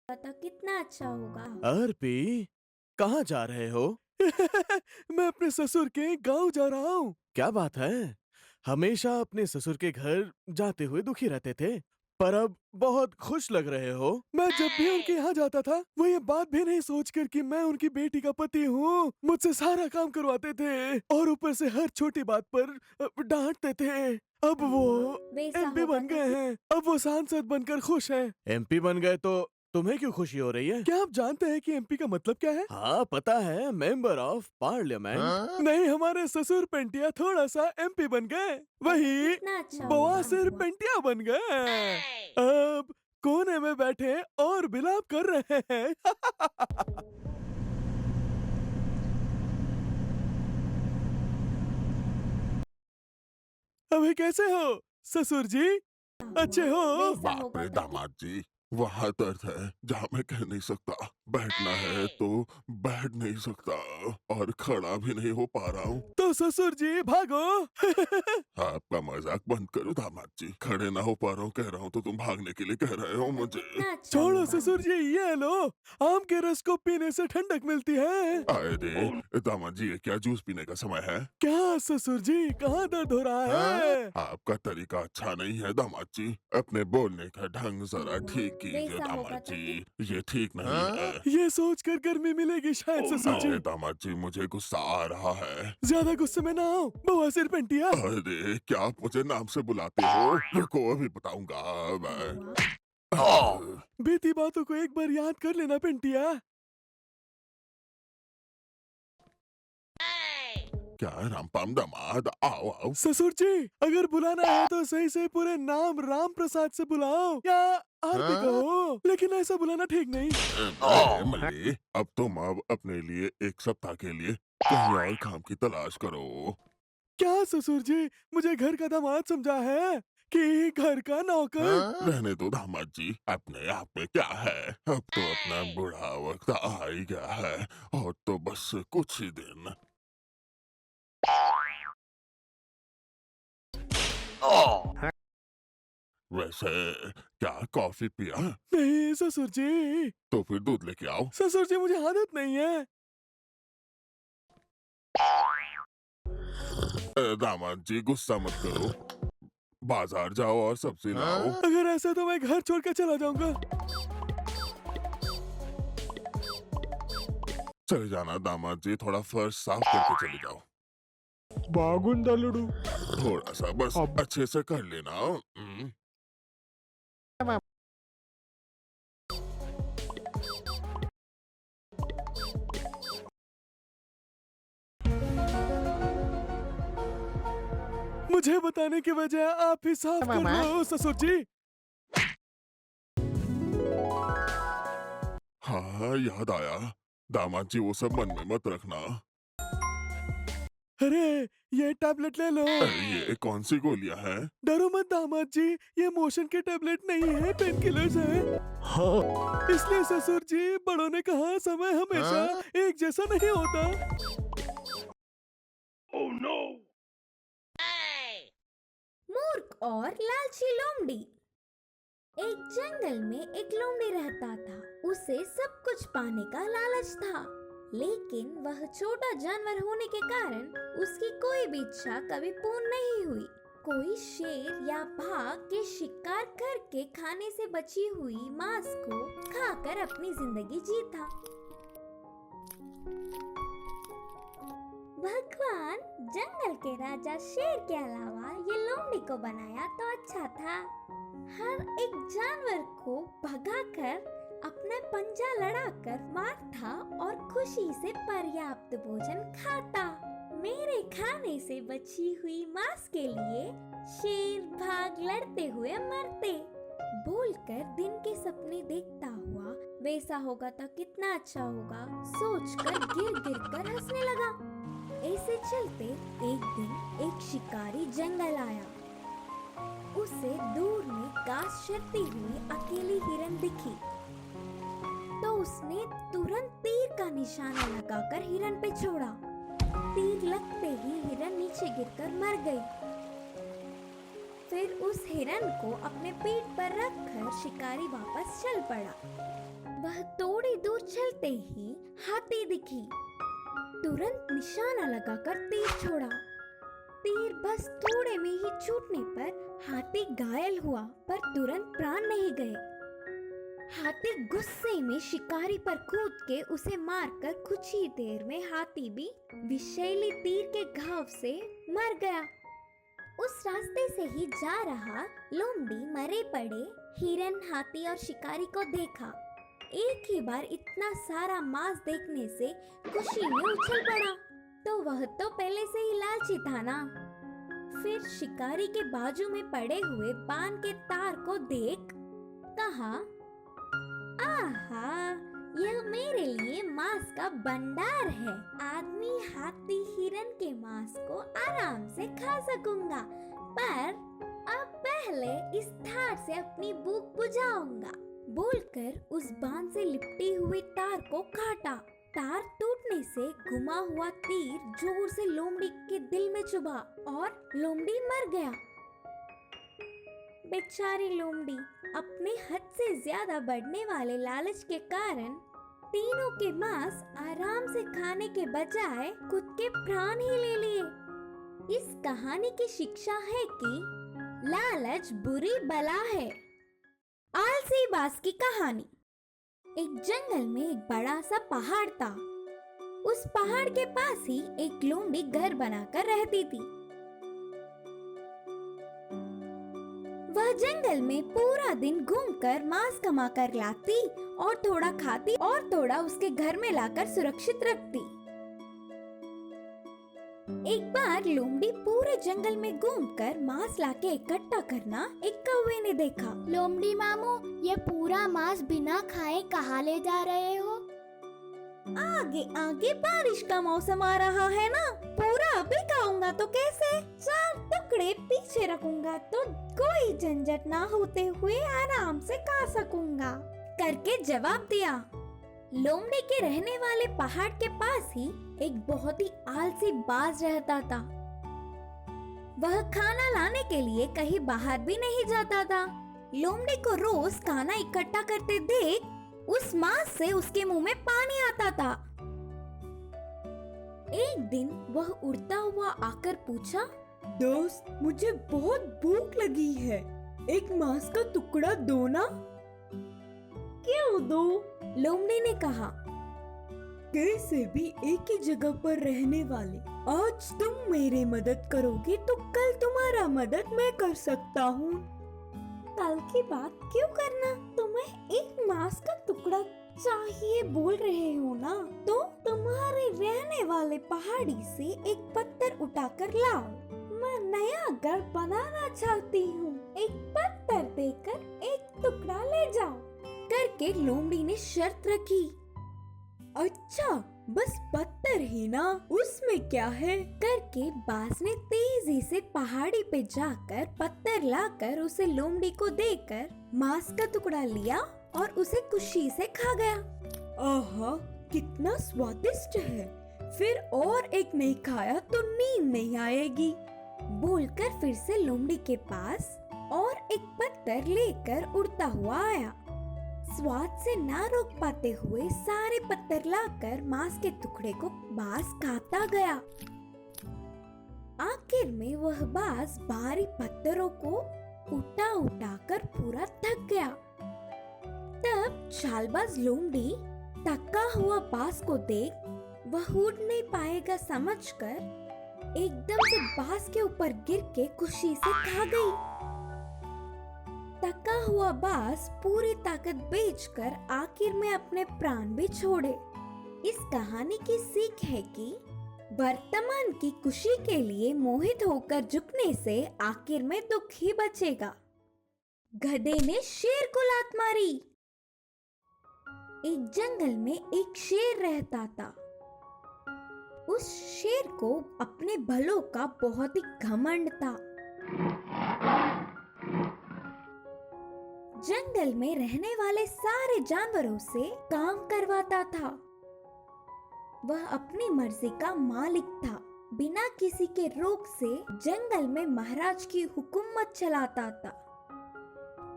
तो कितना अच्छा होगा। अर्पी, कहाँ जा रहे हो? मैं अपने ससुर के गांव जा रहा हूँ। क्या बात है? हमेशा अपने ससुर के घर जाते हुए दुखी रहते थे, पर अब बहुत खुश लग रहे हो। मैं जब भी उनके यहाँ जाता था, वो ये बात भी नहीं सोचकर कि मैं उनकी बेटी का पति हूँ, मुझसे सारा काम करवाते थे और ऊपर से हर छोटी बात पर डांटते थे। अब वो वैसा एमपी होगा बन तो गए हैं। अब वो सांसद बनकर खुश हैं। एमपी बन गए तो तुम्हें क्यों खुशी हो रही है? क्या आप जानते हैं कि एमपी का मतलब क्या है? हाँ, पता है, मेंबर ऑफ पार्लियामेंट। नहीं, हमारे ससुर पेंटिया थोड़ा सा एमपी बन गए, वही कितना अच्छा होगा। बवासीर पेंटिया बन गए। अब कोने में बैठे और बिलाप कर रहे हैं। अभी कैसे हो ससुर जी? अच्छे हो? वैसा बाप होगा रे तो दामाद जी, वहाँ दर्द है जहाँ मैं कह नहीं सकता। बैठना है तो बैठ नहीं सकता और खड़ा भी नहीं हो पा रहा हूँ। तो ससुर जी भागो। आपका मजाक बंद करो दामाद जी। खड़े ना हो पा रहा हूँ कह रहा हूँ तो तुम भागने के लिए कह रहे हो मुझे। कितना अच्छा छोड़ो होगा। ससुर जी, ये लो, आम के रस को पीने से ठंडक मिलती है। आए रे दामाद जी, ये क्या जूस पीने का समय है? क्या ससुर जी, कहाँ दर्द हो रहा है? आपका तरीका अच्छा नहीं है दामाद जी। अपने बोलने का ढंग जरा ठीक कीजिए वैसा होगा दामाद तो जी। ये ठीक नहीं है। ये सोचकर गर्मी मिलेगी शायद ससुर जी। अरे दामाद जी, मुझे गुस्सा आ रहा है। ज्यादा गुस्से में ना आओ, बवासीर पेंटिया। अरे क्या आप मुझे नाम से बुलाते हो? रुको अभी बताऊंगा मैं। बीती बातों को एक बार याद कर लेना पेंटिया। क्या रामपाम दामाद, आओ आओ। ससुर जी, अगर बुलाना है तो सही से पूरे नाम राम प्रसाद से बुलाओ या आरती कहो, लेकिन ऐसा बुलाना ठीक नहीं। अरे मल्ली, अब तुम अपने लिए एक सप्ताह के लिए कहीं और काम की तलाश करो। क्या ससुर जी, मुझे घर का दामाद समझा है कि घर का नौकर? रहने दो दामाद जी, अपने आप में क्या है। अब तो अपना बुढ़ा वक्त आ ही गया है और तो बस कुछ ही दिन। वैसे क्या कॉफी पिया? नहीं ससुर जी। तो फिर दूध लेके आओ। ससुर जी, मुझे आदत नहीं है। दामाद जी गुस्सा मत करो। बाजार जाओ और सब्जी लाओ। अगर ऐसा तो मैं घर छोड़ के चला जाऊंगा। चले जाना दामाद जी, थोड़ा फर्श साफ करके चले जाओ। బాగుందల్లుడు थोड़ा सा बस अब अच्छे से कर लेना। मुझे बताने की बजाय आप ही साफ कर लो ससुर जी। हाँ याद आया, दामाद जी वो सब मन में मत रखना। अरे, ये टैबलेट ले लो। ये कौन सी गोलियां हैं? डरो मत दामाद जी, ये मोशन के टैबलेट नहीं है, पेन किलर्स है। इसलिए ससुर जी, बड़ों ने कहा समय हमेशा एक जैसा नहीं होता। मूर्ख और लालची लोमड़ी। एक जंगल में एक लोमड़ी रहता था। उसे सब कुछ पाने का लालच था, लेकिन वह छोटा जानवर होने के कारण उसकी कोई भी इच्छा कभी पूर्ण नहीं हुई। कोई शेर या बाघ के शिकार करके खाने से बची हुई मांस को खाकर अपनी जिंदगी जीता। भगवान जंगल के राजा शेर के अलावा ये लोमड़ी को बनाया तो अच्छा था। हर एक जानवर को भगाकर अपना पंजा लड़ाकर मारता और खुशी से पर्याप्त भोजन खाता। मेरे खाने से बची हुई मांस के लिए शेर भाग लड़ते हुए मरते बोलकर दिन के सपने देखता हुआ, वैसा होगा तो कितना अच्छा होगा सोचकर गिर गिर कर हंसने लगा। ऐसे चलते एक दिन एक शिकारी जंगल आया। उसे दूर में घास चरती हुई अकेली हिरन दिखी, तो उसने तुरंत तीर का निशाना लगाकर हिरन पे छोड़ा। तीर लगते ही हिरन नीचे गिरकर मर गई। फिर उस हिरन को अपने पीठ पर रखकर शिकारी वापस चल पड़ा। वह थोड़ी दूर चलते ही हाथी दिखी। तुरंत निशाना लगाकर तीर छोड़ा। तीर बस थोड़े में ही छूटने पर हाथी घायल हुआ, पर तुरंत प्राण नहीं गए। हाथी गुस्से में शिकारी पर कूद के उसे मारकर कुछ ही देर में हाथी भी विषैली तीर के घाव से मर गया। उस रास्ते से ही जा रहा लोमड़ी मरे पड़े हिरन, हाथी और शिकारी को देखा। एक ही बार इतना सारा मांस देखने से खुशी में उछल पड़ा। तो वह तो पहले से ही लालची था ना। फिर शिकारी के बाजू में पड़े हुए पान के तार को देख कहा, आहा, यह मेरे लिए मांस का भंडार है। आदमी, हाथी, हिरन के मांस को आराम से खा सकूंगा, पर अब पहले इस तार से अपनी भूख बुझाऊंगा। बोलकर उस बांध से लिपटी हुई तार को काटा। तार टूटने से घुमा हुआ तीर जोर से लोमड़ी के दिल में चुभा और लोमड़ी मर गया। बेचारी लोमड़ी अपने हद से ज्यादा बढ़ने वाले लालच के कारण तीनों के मांस आराम से खाने के बजाय खुद के प्राण ही ले लिए। इस कहानी की शिक्षा है कि लालच बुरी बला है। आलसी बाज की कहानी। एक जंगल में एक बड़ा सा पहाड़ था। उस पहाड़ के पास ही एक लोमड़ी घर बनाकर रहती थी। वह जंगल में पूरा दिन घूमकर मांस कमा कर लाती और थोड़ा खाती और थोड़ा उसके घर में लाकर सुरक्षित रखती। एक बार लोमड़ी पूरे जंगल में घूमकर मांस लाके इकट्ठा करना एक कौवे ने देखा। लोमड़ी मामू, ये पूरा मांस बिना खाए कहाँ ले जा रहे हो? आगे आगे बारिश का मौसम आ रहा है ना, पूरा अभी खाऊंगा तो कैसे? 4 टुकड़े पीछे रखूंगा तो कोई झंझट ना होते हुए आराम से खा सकूंगा, करके जवाब दिया। लोमड़ी के रहने वाले पहाड़ के पास ही एक बहुत ही आलसी बाज रहता था। वह खाना लाने के लिए कहीं बाहर भी नहीं जाता था। लोमड़ी को रोज खाना इकट्ठा करते देख उस मांस से उसके मुंह में पानी आता था। एक दिन वह उड़ता हुआ आकर पूछा, दोस्त, मुझे बहुत भूख लगी है, एक मांस का टुकड़ा दो ना। क्यों दो? लोमड़ी ने कहा। कैसे भी एक ही जगह पर रहने वाले, आज तुम मेरी मदद करोगे तो कल तुम्हारा मदद मैं कर सकता हूँ। कल की बात क्यों करना? तुम्हें एक मांस का टुकड़ा चाहिए बोल रहे हो ना, तो तुम्हारे रहने वाले पहाड़ी से एक पत्थर उठाकर लाओ। मैं नया घर बनाना चाहती हूँ, एक पत्थर देकर एक टुकड़ा ले जाओ, करके लोमड़ी ने शर्त रखी। अच्छा, बस पत्थर ही ना, उसमें क्या है? करके बाज ने तेजी से पहाड़ी पे जाकर पत्थर लाकर उसे लोमड़ी को देकर मांस का टुकड़ा लिया और उसे खुशी से खा गया। आहा, कितना स्वादिष्ट है, फिर और एक नहीं खाया तो नींद नहीं आएगी। बोलकर फिर से लोमड़ी के पास और एक पत्थर लेकर उड़ता हुआ आया। स्वाद से ना रोक पाते हुए सारे पत्थर लाकर मांस के टुकड़े को बाज खाता गया। आखिर में वह बाज भारी पत्थरों को उठा उठा कर पूरा थक गया। तब चालबाज लोमड़ी थका हुआ बाज को देख वह उड़ नहीं पाएगा समझकर एकदम से बाज के ऊपर गिर के खुशी से खा गई। थका हुआ बाज पूरी ताकत बेचकर आखिर में अपने प्राण भी छोड़े। इस कहानी की सीख है कि वर्तमान की खुशी के लिए मोहित होकर झुकने से आखिर में दुख ही बचेगा। गधे ने शेर को लात मारी। एक जंगल में एक शेर रहता था। उस शेर को अपने भलों का बहुत ही घमंड था। जंगल में रहने वाले सारे जानवरों से काम करवाता था। वह अपनी मर्जी का मालिक था। बिना किसी के रोक से जंगल में महाराज की हुकूमत चलाता था।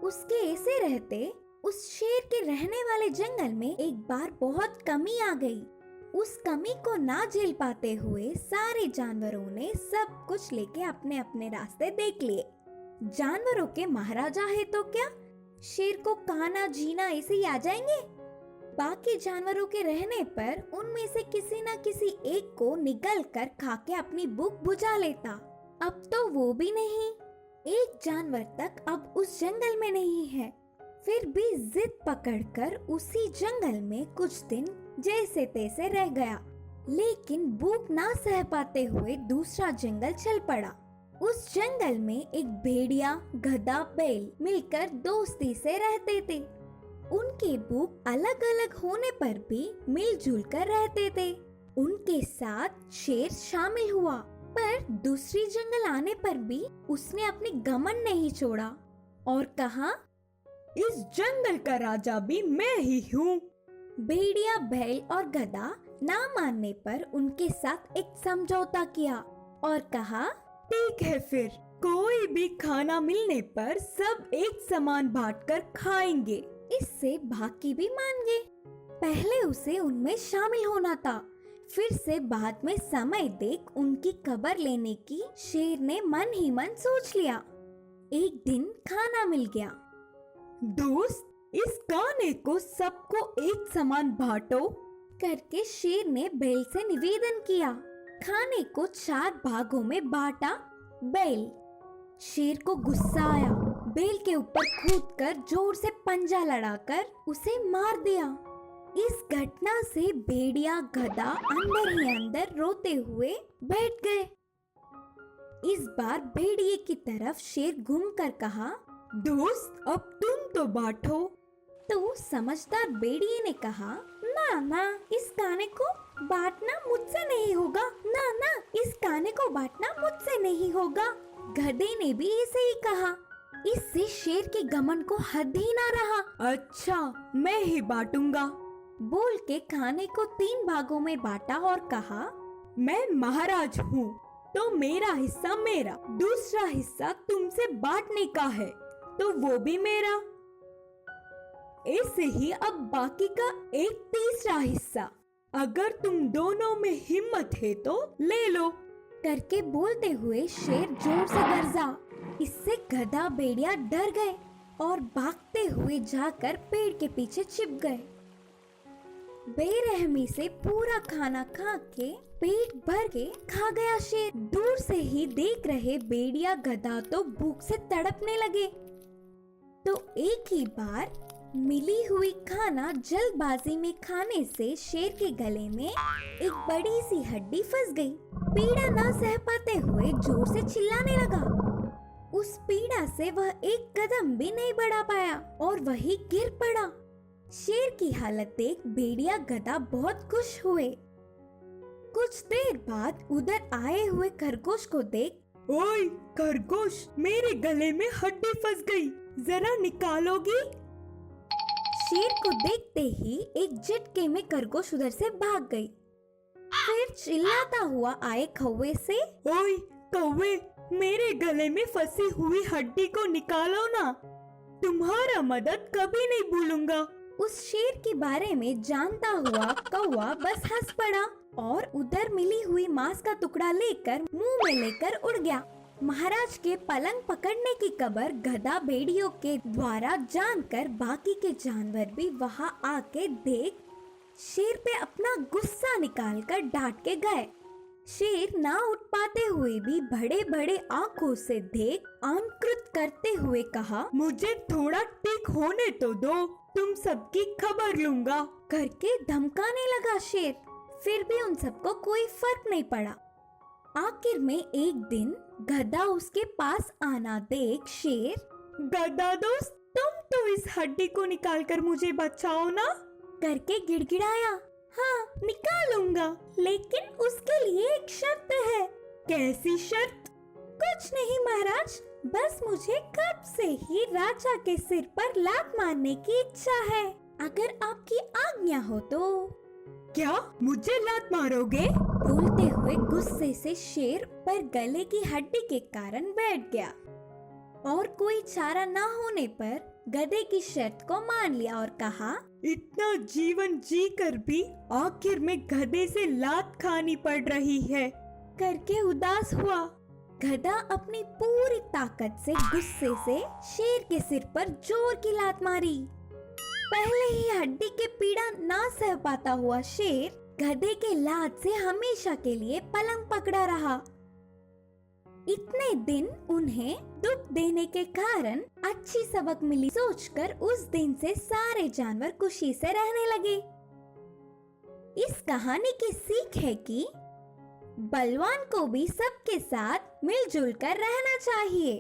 उसके ऐसे रहते उस शेर के रहने वाले जंगल में एक बार बहुत कमी आ गई। उस कमी को ना झेल पाते हुए सारे जानवरों ने सब कुछ लेके अपने अपने रास्ते देख लिए। जानवरों के महाराजा है तो क्या, शेर को खाना जीना ऐसे ही आ जाएंगे। बाकी जानवरों के रहने पर उनमें से किसी न किसी एक को निगल कर खा के अपनी भूख बुझा लेता। अब तो वो भी नहीं, एक जानवर तक अब उस जंगल में नहीं है। फिर भी जिद पकड़कर उसी जंगल में कुछ दिन जैसे तैसे रह गया, लेकिन भूख ना सह पाते हुए दूसरा जंगल चल पड़ा। उस जंगल में एक भेड़िया, गधा, बैल मिलकर दोस्ती से रहते थे। उनके भूख अलग अलग होने पर भी मिलजुल कर रहते थे। उनके साथ शेर शामिल हुआ, पर दूसरी जंगल आने पर भी उसने अपनी घमंड नहीं छोड़ा और कहा, इस जंगल का राजा भी मैं ही हूँ। भेड़िया, बैल और गधा ना मानने पर उनके साथ एक समझौता किया और कहा, ठीक है, फिर कोई भी खाना मिलने पर सब एक समान बांटकर खाएंगे। इससे बाकी भी मान गए। पहले उसे उनमें शामिल होना था, फिर से बाद में समय देख उनकी खबर लेने की शेर ने मन ही मन सोच लिया। एक दिन खाना मिल गया। दोस्त, इस खाने को सबको एक समान बांटो करके शेर ने बैल से निवेदन किया। खाने को 4 भागों में बांटा। बैल, शेर को गुस्सा आया, बैल के ऊपर कूदकर जोर से पंजा लड़ाकर उसे मार दिया। इस घटना से भेड़िया, गधा अंदर ही अंदर रोते हुए बैठ गए। इस बार भेड़िए की तरफ शेर घूमकर कहा, दोस्त, अब तुम तो बांटो। तो समझदार भेड़िए ने कहा, ना, इस खाने को बांटना मुझसे नहीं होगा। ना, इस खाने को बांटना मुझसे नहीं होगा। गधे ने भी ऐसे ही कहा। इससे शेर के घमंड को हद ही ना रहा। अच्छा, मैं ही बांटूंगा बोल के खाने को 3 भागों में बांटा और कहा, मैं महाराज हूँ तो मेरा हिस्सा मेरा, दूसरा हिस्सा तुमसे बांटने का है तो वो भी मेरा। ऐसे ही अब बाकी का एक तीसरा हिस्सा, अगर तुम दोनों में हिम्मत है तो ले लो करके बोलते हुए शेर जोर से गरजा। इससे गधा, भेड़िया डर गए और भागते हुए जाकर पेड़ के पीछे छिप गए। बेरहमी से पूरा खाना खा के पेट भर के खा गया शेर। दूर से ही देख रहे भेड़िया, गधा तो भूख से तड़पने लगे। तो एक ही बार मिली हुई खाना जल्दबाजी में खाने से शेर के गले में एक बड़ी सी हड्डी फंस गई। पीड़ा ना सह पाते हुए जोर से चिल्लाने लगा। उस पीड़ा से वह एक कदम भी नहीं बढ़ा पाया और वही गिर पड़ा। शेर की हालत देख भेड़िया, गधा बहुत खुश हुए। कुछ देर बाद उधर आए हुए खरगोश को देख, ओए खरगोश, मेरे गले में हड्डी फंस गई, जरा निकालोगी? शेर को देखते ही एक झटके में खरगोश उधर से भाग गई। फिर चिल्लाता हुआ आए कौवे से, ओए कौवे, मेरे गले में फंसी हुई हड्डी को निकालो ना, तुम्हारा मदद कभी नहीं भूलूंगा। उस शेर के बारे में जानता हुआ कौवा बस हंस पड़ा और उधर मिली हुई मांस का टुकड़ा लेकर मुंह में लेकर उड़ गया। महाराज के पलंग पकड़ने की खबर गधा, भेड़ियों के द्वारा जानकर बाकी के जानवर भी वहां आके देख शेर पे अपना गुस्सा निकालकर डांट के गए। शेर ना उठ पाते हुए भी बड़े बड़े आंखों से देख आंकृत करते हुए कहा, मुझे थोड़ा ठीक होने तो दो, तुम सबकी खबर लूंगा करके धमकाने लगा शेर। फिर भी उन सबको कोई फर्क नहीं पड़ा। आखिर में एक दिन गधा उसके पास आना देख शेर, गधा दोस्त, तुम तो इस हड्डी को निकालकर मुझे बचाओ ना करके गिड़गिड़ाया। हाँ, निकालूंगा, लेकिन उसके लिए एक शर्त है। कैसी शर्त? कुछ नहीं महाराज, बस मुझे कब से ही राजा के सिर पर लात मारने की इच्छा है, अगर आपकी आज्ञा हो तो। क्या मुझे लात मारोगे? बोलते हुए गुस्से से शेर पर गले की हड्डी के कारण बैठ गया और कोई चारा ना होने पर गधे की शर्त को मान लिया और कहा, इतना जीवन जी कर भी आखिर में गधे से लात खानी पड़ रही है करके उदास हुआ। गधा अपनी पूरी ताकत से गुस्से से शेर के सिर पर जोर की लात मारी। पहले ही हड्डी के पीड़ा ना सह पाता हुआ शेर गधे के लात से हमेशा के लिए पलंग पकड़ा रहा। इतने दिन उन्हें दुख देने के कारण अच्छी सबक मिली सोचकर उस दिन से सारे जानवर खुशी से रहने लगे। इस कहानी की सीख है कि बलवान को भी सबके साथ मिलजुल कर रहना चाहिए।